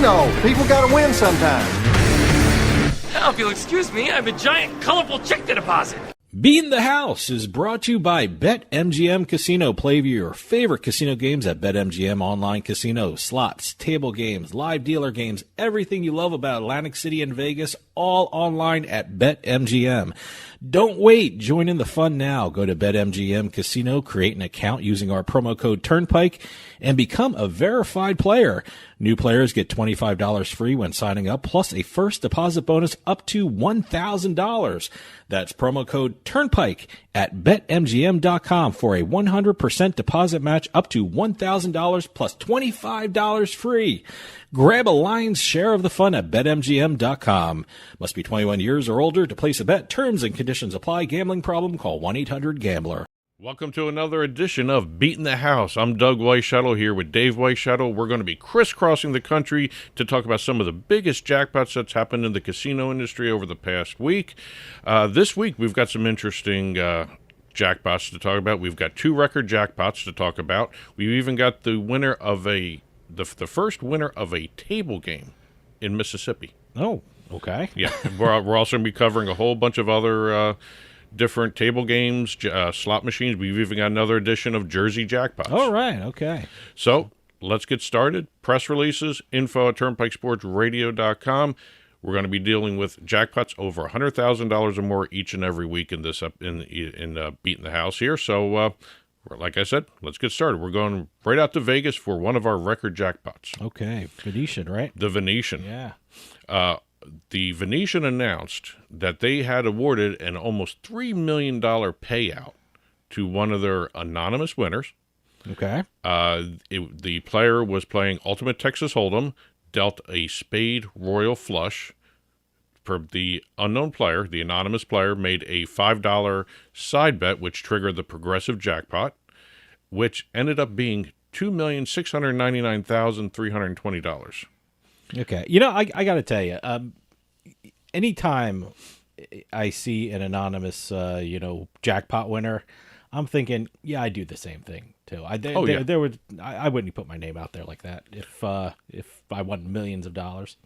casino. People gotta win sometime. Now, if you'll excuse me, I have a giant, colorful check to deposit. Beatin the House is brought to you by BetMGM Casino. Play your favorite casino games at BetMGM Online Casino. Slots, table games, live dealer games, everything you love about Atlantic City and Vegas, all online at BetMGM. Don't wait. Join in the fun now. Go to BetMGM Casino, create an account using our promo code Turnpike, and become a verified player. New players get $25 free when signing up, plus a first deposit bonus up to $1,000. That's promo code Turnpike at BetMGM.com for a 100% deposit match up to $1,000 plus $25 free. Grab a lion's share of the fun at BetMGM.com. Must be 21 years or older to place a bet. Terms and conditions apply. Gambling problem? Call 1-800-GAMBLER. Welcome to another edition of Beatin the House. I'm Doug Weischadle here with Dave Weischadle. We're going to be crisscrossing the country to talk about some of the biggest jackpots that's happened in the casino industry over the past week. This week we've got some interesting jackpots to talk about. We've got 2 record jackpots to talk about. We've even got the winner of the first winner of a table game in Mississippi. Oh, okay. Yeah, we're also going to be covering a whole bunch of other different table games, slot machines. We've even got another edition of Jersey Jackpots. All right, okay. So let's get started. Press releases, info at turnpikesportsradio.com. We're going to be dealing with jackpots over $100,000 or more each and every week in this in Beatin the House here. So, like I said, let's get started. We're going right out to Vegas for one of our record jackpots. Okay, Venetian, right? The Venetian. Yeah. The Venetian announced that they had awarded an almost $3 million payout to one of their anonymous winners. Okay. The player was playing Ultimate Texas Hold'em, dealt a spade royal flush. For the unknown player, the anonymous player made a $5 side bet, which triggered the progressive jackpot, which ended up being $2,699,320. Okay. You know, I got to tell you, anytime I see an anonymous, jackpot winner, I'm thinking, yeah, I do the same thing too. I wouldn't put my name out there like that if I won millions of dollars.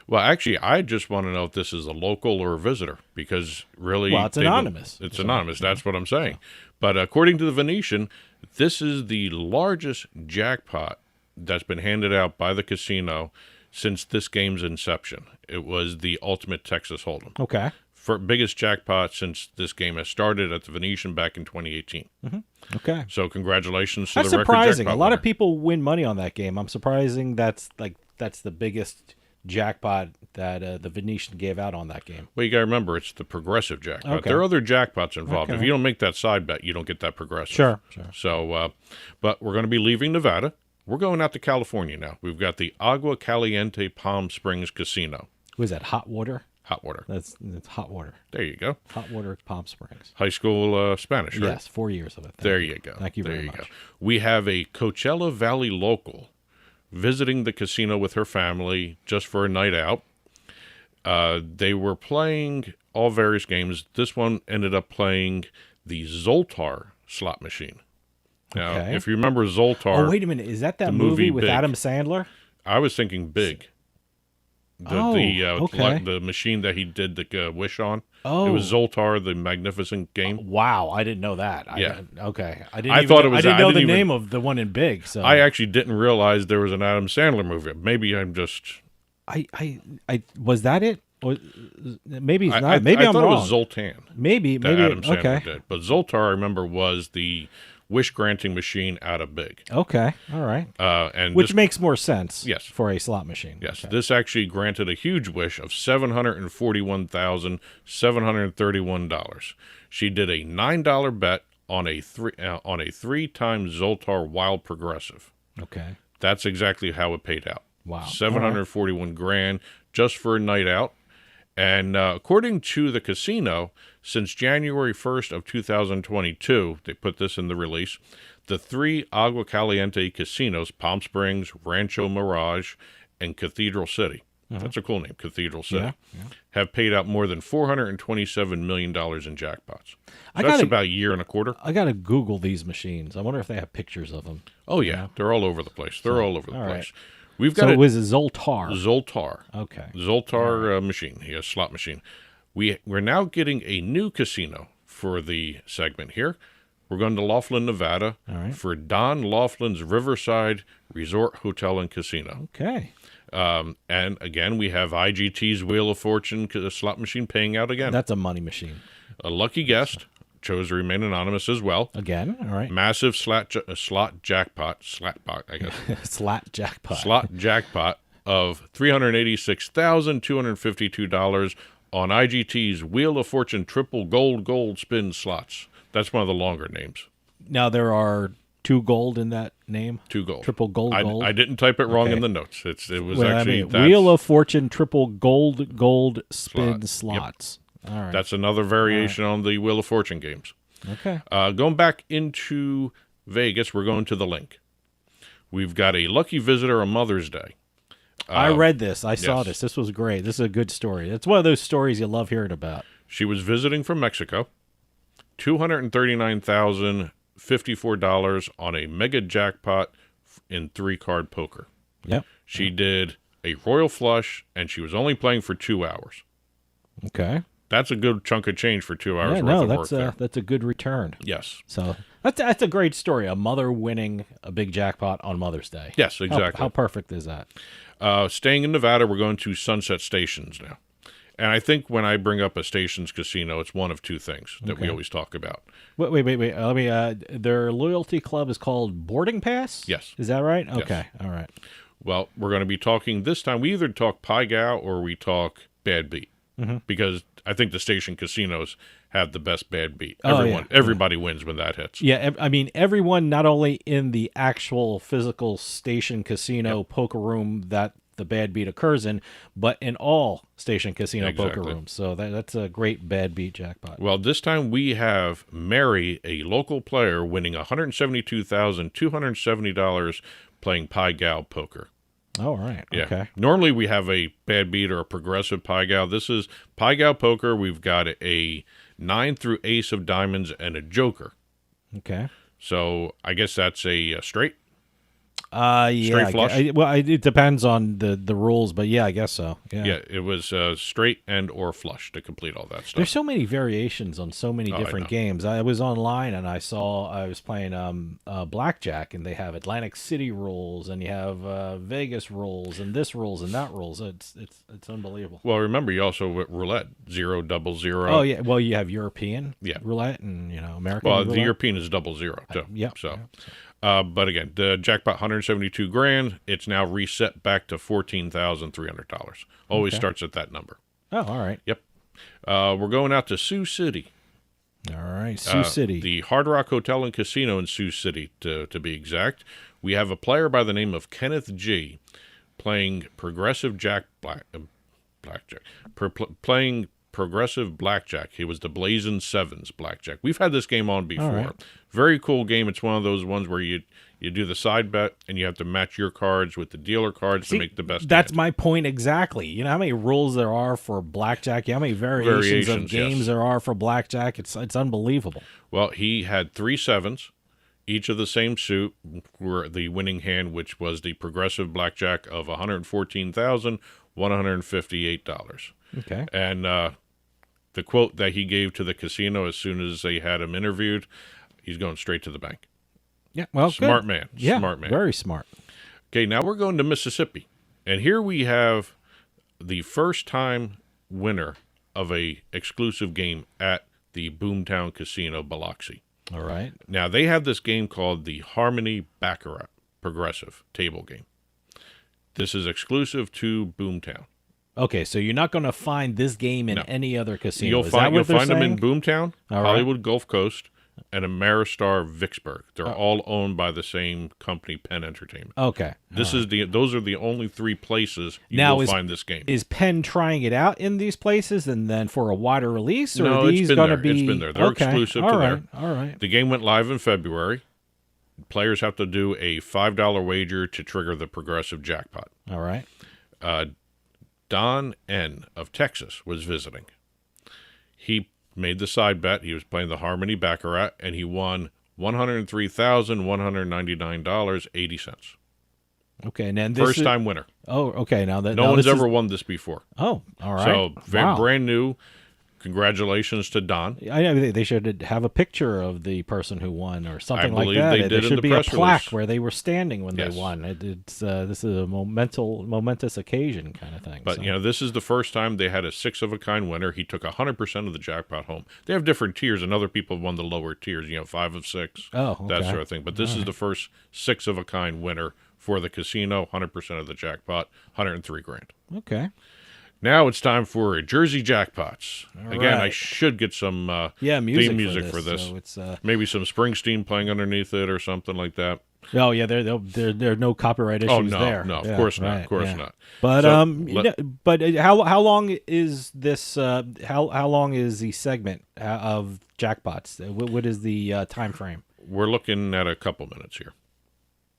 Well, actually, I just want to know if this is a local or a visitor, because really, well, it's anonymous. It's anonymous. That's what I'm saying. But according to the Venetian, this is the largest jackpot that's been handed out by the casino since this game's inception. It was the Ultimate Texas Hold'em. Okay. For biggest jackpot since this game has started at the Venetian back in 2018. Mm-hmm. Okay. So congratulations to that's the record surprising. jackpot A lot winner. of people win money on that game. I'm surprising that's the biggest jackpot that the Venetian gave out on that game. Well, you got to remember, it's the progressive jackpot. Okay. There are other jackpots involved. Okay. If you don't make that side bet, you don't get that progressive. Sure. So, but we're going to be leaving Nevada. We're going out to California now. We've got the Agua Caliente Palm Springs Casino. Was that hot water? Hot water. That's hot water. There you go. Hot water Palm Springs. High school Spanish, right? Yes, 4 years of it. There you go. Thank you very much. Go. We have a Coachella Valley local visiting the casino with her family just for a night out. They were playing all various games. This one ended up playing the Zoltar slot machine. Now, Okay. if you remember Zoltar... Oh, wait a minute. Is that the movie with Big. Adam Sandler? I was thinking Big. Okay. The machine that he did the wish on. Oh. It was Zoltar, the magnificent game. Wow, I didn't know that. Yeah. Okay. I thought it was- I didn't know I the didn't even- name of the one in Big. So I actually didn't realize there was an Adam Sandler movie. Maybe I'm just... I was that it? Or maybe it's not. I Maybe I'm thought wrong. it was Zoltan. Maybe Adam Sandler okay. did. But Zoltar, I remember, was the wish-granting machine out of Big. Okay, all right. And Which this, makes more sense. Yes. For a slot machine. yes, Okay. this actually granted a huge wish of $741,731. She did a $9 bet on a 3-time Zoltar Wild Progressive. Okay. That's exactly how it paid out. Wow. $741 grand just for a night out. And according to the casino, since January 1st of 2022, they put this in the release, the 3 Agua Caliente casinos, Palm Springs, Rancho Mirage, and Cathedral City, that's a cool name, Cathedral City, have paid out more than $427 million in jackpots. So that's about a year and a quarter. I got to Google these machines. I wonder if they have pictures of them. Oh, yeah. They're all over the place. They're all over the place. Right. We've got So it was a Zoltar. Zoltar. Okay. Zoltar machine. He has slot machine. We're now getting a new casino for the segment here. We're going to Laughlin, Nevada for Don Laughlin's Riverside Resort Hotel and Casino. Okay. And again, we have IGT's Wheel of Fortune slot machine paying out again. That's a money machine. A lucky guest chose to remain anonymous as well. Again, all right. Massive slot jackpot, I guess. Slot jackpot. Slot jackpot of $386,252 on IGT's Wheel of Fortune triple gold spin slots. That's one of the longer names. Now there are 2 gold in that name? 2 gold. Triple gold. I didn't type it wrong in the notes. It was actually... Wheel of Fortune triple gold spin slots. All right. That's another variation on the Wheel of Fortune games. Okay. Going back into Vegas, we're going to the Linq. We've got a lucky visitor on Mother's Day. I read this. I saw this. This was great. This is a good story. It's one of those stories you love hearing about. She was visiting from Mexico. $239,054 on a mega jackpot in 3-card poker. Yep. She did a royal flush, and she was only playing for 2 hours. Okay. That's a good chunk of change for 2 hours worth of work there. That's a good return. Yes. So that's a great story. A mother winning a big jackpot on Mother's Day. Yes, exactly. How perfect is that? Staying in Nevada, we're going to Sunset Stations now. And I think when I bring up a Stations casino, it's one of 2 things that we always talk about. Wait. Let me. Their loyalty club is called Boarding Pass? Yes. Is that right? Yes. Okay. All right. Well, we're going to be talking this time. We either talk Pai Gow or we talk Bad Beat. Because I think the station casinos have the best bad beat. Everybody wins when that hits. Yeah, I mean, everyone, not only in the actual physical station casino poker room that the bad beat occurs in, but in all station casino poker rooms. So that's a great bad beat jackpot. Well, this time we have Mary, a local player, winning $172,270 playing Pai Gow poker. Oh, all right. Yeah. Okay. Normally we have a bad beat or a progressive Pai Gow. This is Pai Gow poker. We've got a 9 through ace of diamonds and a joker. Okay. So I guess that's a straight. Yeah. Straight flush? It depends on the rules, but yeah, I guess so. Yeah. It was straight and or flush to complete all that stuff. There's so many variations on so many different games. I was online and I was playing blackjack, and they have Atlantic City rules, and you have Vegas rules, and this rules and that rules. It's unbelievable. Well, remember you also with roulette 0, 0, 0. Oh yeah. Well, you have European roulette and American. Well, roulette. the European is 0, 0 too. Yeah. So. But again, the jackpot $172,000. It's now reset back to $14,300. Always starts at that number. Oh, all right. Yep. We're going out to Sioux City. All right, Sioux City. The Hard Rock Hotel and Casino in Sioux City, to be exact. We have a player by the name of Kenneth G. playing progressive blackjack. Playing progressive blackjack. He was the Blazing Sevens blackjack. We've had this game on before. Right. Very cool game. It's one of those ones where you do the side bet and you have to match your cards with the dealer cards to make the best. That's hand. my point exactly. You know how many rules there are for blackjack? How many variations of games there are for blackjack? It's unbelievable. Well, he had 3 sevens, each of the same suit, were the winning hand, which was the progressive blackjack of $114,158. Okay. And the quote that he gave to the casino as soon as they had him interviewed, he's going straight to the bank. Yeah, well, smart good. man. Yeah, smart man. Very smart. Okay, now we're going to Mississippi. And here we have the first-time winner of a exclusive game at the Boomtown Casino, Biloxi. All right. Now, they have this game called the Harmony Baccarat Progressive Table Game. This is exclusive to Boomtown. Okay, so you're not going to find this game in any other casino. You'll find them in Boomtown, All Hollywood right. Gulf Coast, and Ameristar Vicksburg. They're all owned by the same company, Penn Entertainment. Okay. Those are the only 3 places you will find this game. Is Penn trying it out in these places and then for a wider release? Or No, are these it's been going to there. be? It's been there. They're exclusive to there. All right. The game went live in February. Players have to do a $5 wager to trigger the progressive jackpot. All right. Don N. of Texas was visiting. He made the side bet. He was playing the Harmony Baccarat, and he won $103,199.80. Okay, and then this First time winner. Oh, okay. Now that No one's ever won this before. Oh, all right. So Wow. brand new. Congratulations to Don. I know they should have a picture of the person who won or something like believe that. they There did in should the be a press plaque release. where they were standing when Yes. they won. This is a momentous occasion kind of thing. But, so. this is the first time they had a six-of-a-kind winner. He took 100% of the jackpot home. They have different tiers, and other people have won the lower tiers, 5 of 6, Oh, that okay. sort of thing. But this is the first six-of-a-kind winner for the casino, 100% of the jackpot, $103,000. Okay. Now it's time for Jersey Jackpots. All Again, I right. should get some Music theme music for this. So it's Maybe some Springsteen playing underneath it or something like that. oh yeah, there are no copyright issues Oh, no, there. no, of Yeah, course not, right, of course yeah. not. But So, how long is this? How long is the segment of jackpots? What is the time frame? we're looking at a couple minutes here.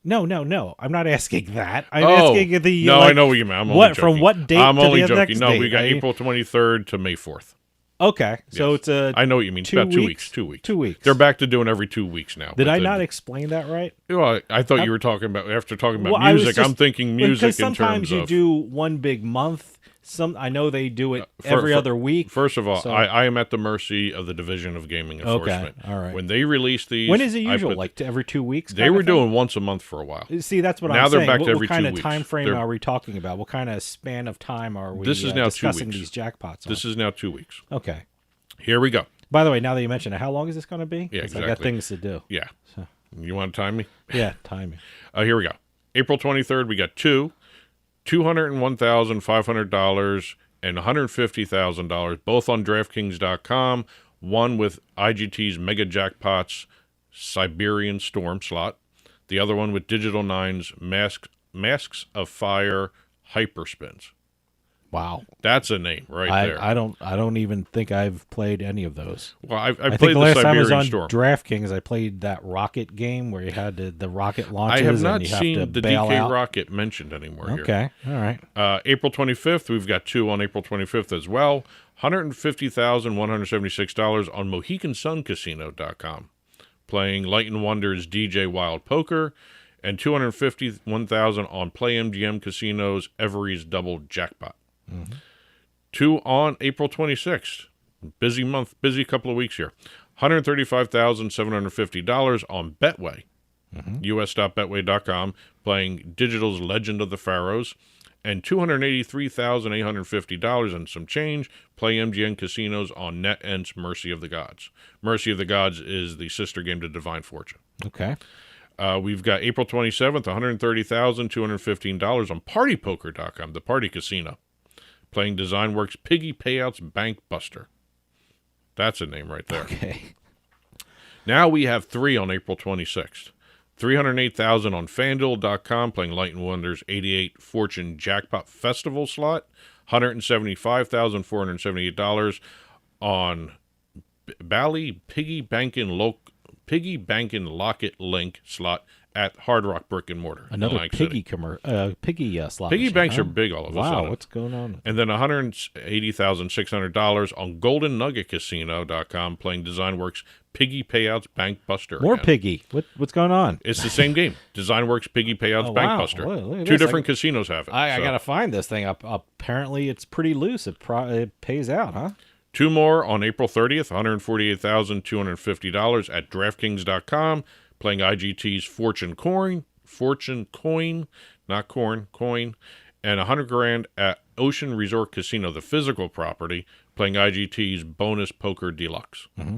No. I'm not asking that. I'm Oh, asking the. no, like, I know what you mean. I'm only what joking. from what date I'm to only the joking. next No, date? we got April 23rd to May 4th. Okay, so Yes. it's a. I know what you mean. It's 2 about 2 weeks? weeks. 2 weeks. 2 weeks. They're back to doing every 2 weeks now. Did but I the- not explain that right? Well, I thought you were talking about, after talking about Well, I was music, just- I'm thinking music because in sometimes terms you of. do one big month. I know they do it For- every for- other week. First of all, so- I am at the mercy of the Division of Gaming Enforcement. all right. When they release these. When is it I usual? put- Like every 2 weeks? They kind were of thing? doing once a month for a while. See, that's what Now I'm they're saying. back to what every kind 2 of weeks. time frame They're- are we talking about? What kind of span of time are we This is now 2 discussing weeks. these jackpots on? This is now 2 weeks. Okay. Here we go. By the way, now that you mention it, how long is this going to be? Yeah, 'Cause I got exactly. things to do. Yeah. You want to time me? Yeah, timing. Here we go. April 23rd, we got two, $201,500 and $150,000, both on DraftKings.com. One with IGT's Mega Jackpots Siberian Storm slot. The other one with Digital Nine's Masks of Fire Hyperspins. Wow. That's a name right there. I don't even think I've played any of those. Well, I I played think the last the time I was Siberian on Storm. DraftKings, I played that rocket game where you had the rocket launches. I have and not you have seen to the bail DK out. Rocket mentioned anymore here. Okay, all right. April 25th, we've got two on April 25th as well. $150,176 on MohicanSunCasino.com, playing Light and Wonder's DJ Wild Poker, and $251,000 on PlayMGM Casino's Every's Double Jackpot. Mm-hmm. Two on April 26th. Busy month, busy couple of weeks here. $135,750 on Betway, us.betway.com, playing Digital's Legend of the Pharaohs, and $283,850 and some change, play MGM Casinos on NetEnt's Mercy of the Gods. Mercy of the Gods is the sister game to Divine Fortune. Okay. We've got April 27th, $130,215 on PartyPoker.com, the party casino, playing DesignWorks Piggy Payouts Bank Buster. That's a name right there. Okay. Now we have three on April 26th. $308,000 on FanDuel.com, playing Light and Wonder's 88 Fortune Jackpot Festival slot. $175,478 on Bally Piggy Bankin' Locket Linq slot at Hard Rock Brick and Mortar. in Another Atlantic City. piggy slot. Piggy machine, banks huh? are big all of a Wow, sudden. what's going on? And then $180,600 on GoldenNuggetCasino.com, playing DesignWorks Piggy Payouts Bank Buster. More again. piggy. What's going on? It's the same game. DesignWorks Piggy Payouts Oh, Bank wow. Buster. Look at Two this. different casinos have it. I So, got to find this thing. Apparently, it's pretty loose. It pays out, huh? two more on April 30th, $148,250 at DraftKings.com, playing IGT's Fortune Coin, not corn, coin, and $100,000 at Ocean Resort Casino, the physical property, playing IGT's Bonus Poker Deluxe. Mm-hmm.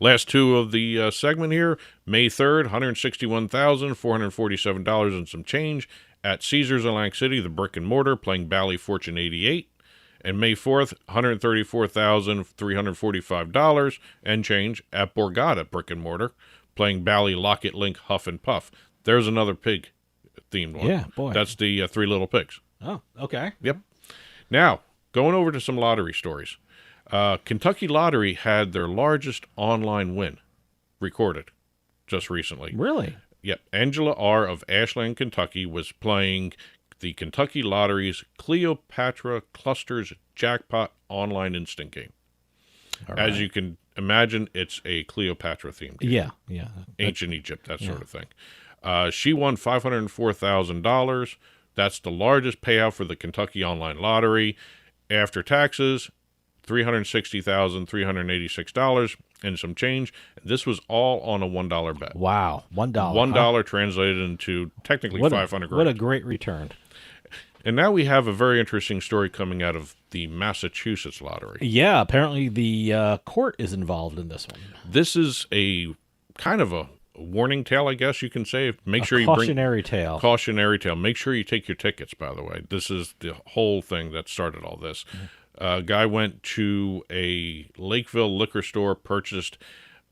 Last two of the segment here, May 3rd, $161,447 and some change at Caesars Atlantic City, the brick and mortar, playing Bally Fortune 88. And May 4th, $134,345 and change at Borgata brick and mortar, playing Bally Locket Linq Huff and Puff. There's another pig themed one. Yeah, boy. That's the Three Little Pigs. Oh, okay. Yep. Now, going over to some lottery stories. Kentucky Lottery had their largest online win recorded just recently. Really? Yep. Angela R. of Ashland, Kentucky was playing the Kentucky Lottery's Cleopatra Clusters Jackpot online instant game. All As right. you can imagine, it's a Cleopatra themed game. Yeah. Ancient Egypt, that sort of thing. She won $504,000. That's the largest payout for the Kentucky Online Lottery. After taxes, $360,386 and some change. This was all on a $1 bet. Wow, $1. $1 translated into technically $500,000. What a great return. And now we have a very interesting story coming out of the Massachusetts lottery. Yeah, apparently the court is involved in this one. This is a kind of a warning tale, I guess you can say. Make sure you bring cautionary tale. Cautionary tale. Make sure you take your tickets, by the way. This is the whole thing that started all this. A guy went to a Lakeville liquor store, purchased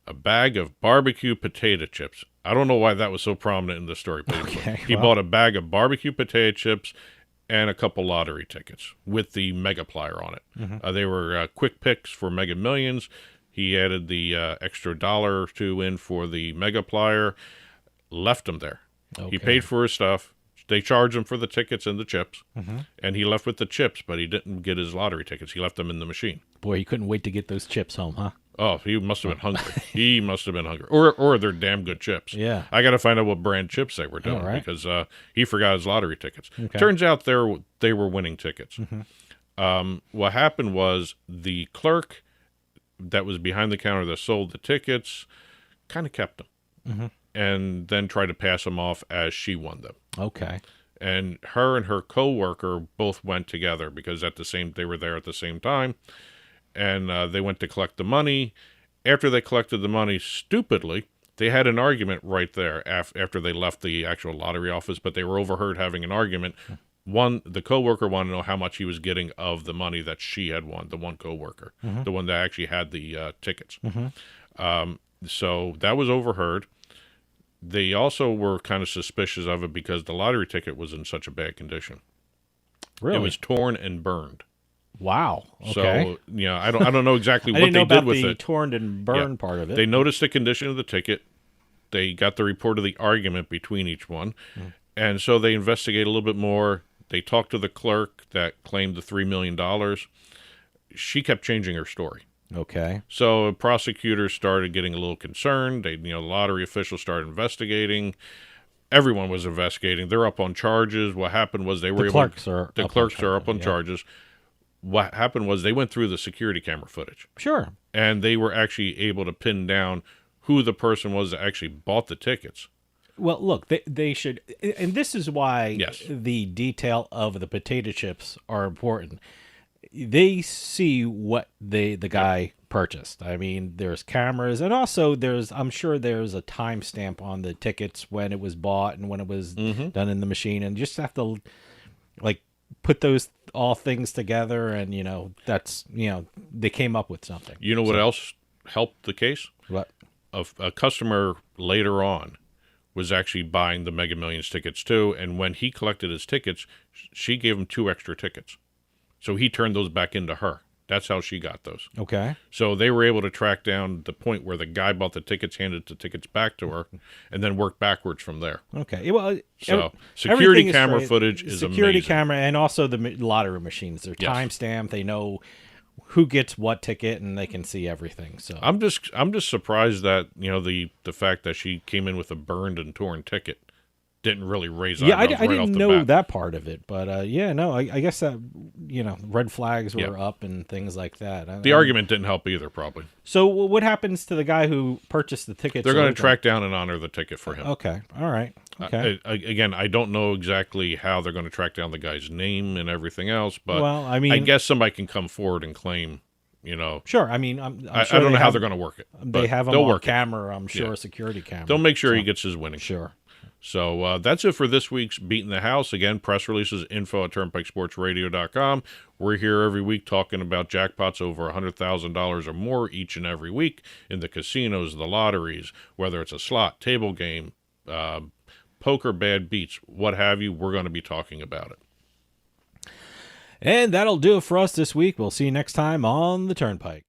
a bag of barbecue potato chips. I don't know why that was so prominent in the story, but he bought a bag of barbecue potato chips and a couple lottery tickets with the Mega Plier on it. They were quick picks for Mega Millions. He added the extra $1 or $2 in for the Mega Plier, left them there. Okay. He paid for his stuff. They charged him for the tickets and the chips, and he left with the chips, but he didn't get his lottery tickets. He left them in the machine. Boy, he couldn't wait to get those chips home, huh? Oh, he must have been hungry. He must have been hungry. Or they're damn good chips. Yeah. I got to find out what brand chips they were doing because he forgot his lottery tickets. Okay. Turns out they were winning tickets. What happened was the clerk that was behind the counter that sold the tickets kind of kept them and then tried to pass them off as she won them. Okay. And her coworker both went together because they were there at the same time. And they went to collect the money. After they collected the money, stupidly, they had an argument right there after they left the actual lottery office, but they were overheard having an argument. The coworker wanted to know how much he was getting of the money that she had won, the one coworker, the one that actually had the tickets. So that was overheard. They also were kind of suspicious of it because the lottery ticket was in such a bad condition. Really? It was torn and burned. Wow. Okay. So, I don't know exactly what they did with it. the torn and burned part of it. They noticed the condition of the ticket. They got the report of the argument between each one. And so they investigated a little bit more. They talked to the clerk that claimed the $3 million. She kept changing her story. Okay. So prosecutors started getting a little concerned. The lottery officials started investigating. Everyone was investigating. They're up on charges. What happened was the clerks are up on charges. What happened was they went through the security camera footage. Sure. And they were actually able to pin down who the person was that actually bought the tickets. Well, look, they should, and this is why the detail of the potato chips are important. They see what the guy purchased. I mean, there's cameras, and also I'm sure there's a timestamp on the tickets when it was bought and when it was done in the machine, and just have to put those all things together, and that's they came up with something. You know what else helped the case? What? A customer later on was actually buying the Mega Millions tickets too, and when he collected his tickets, she gave him 2 extra tickets. So he turned those back into her. That's how she got those. Okay. So they were able to track down the point where the guy bought the tickets, handed the tickets back to her, and then work backwards from there. Okay. Well, so security camera footage is security amazing. Camera, and also the lottery machines. They're timestamped. They know who gets what ticket, and they can see everything. So I'm just surprised that the fact that she came in with a burned and torn ticket didn't really raise eyebrows I didn't know bat. that part of it, but I guess that red flags were up and things like that. The argument didn't help either, probably. So what happens to the guy who purchased the tickets? They're going to track down and honor the ticket for him. Okay, all right. Okay. Again, I don't know exactly how they're going to track down the guy's name and everything else, but I guess somebody can come forward and claim. Sure. I mean, I'm sure I don't know how they're going to work it. They have them on camera. I'm sure, a security camera. They'll make sure he gets his winnings. Sure. So that's it for this week's Beatin the House. Again, press releases, info@turnpikesportsradio.com. We're here every week talking about jackpots over $100,000 or more each and every week in the casinos, the lotteries, whether it's a slot, table game, poker, bad beats, what have you. We're going to be talking about it. And that'll do it for us this week. We'll see you next time on the Turnpike.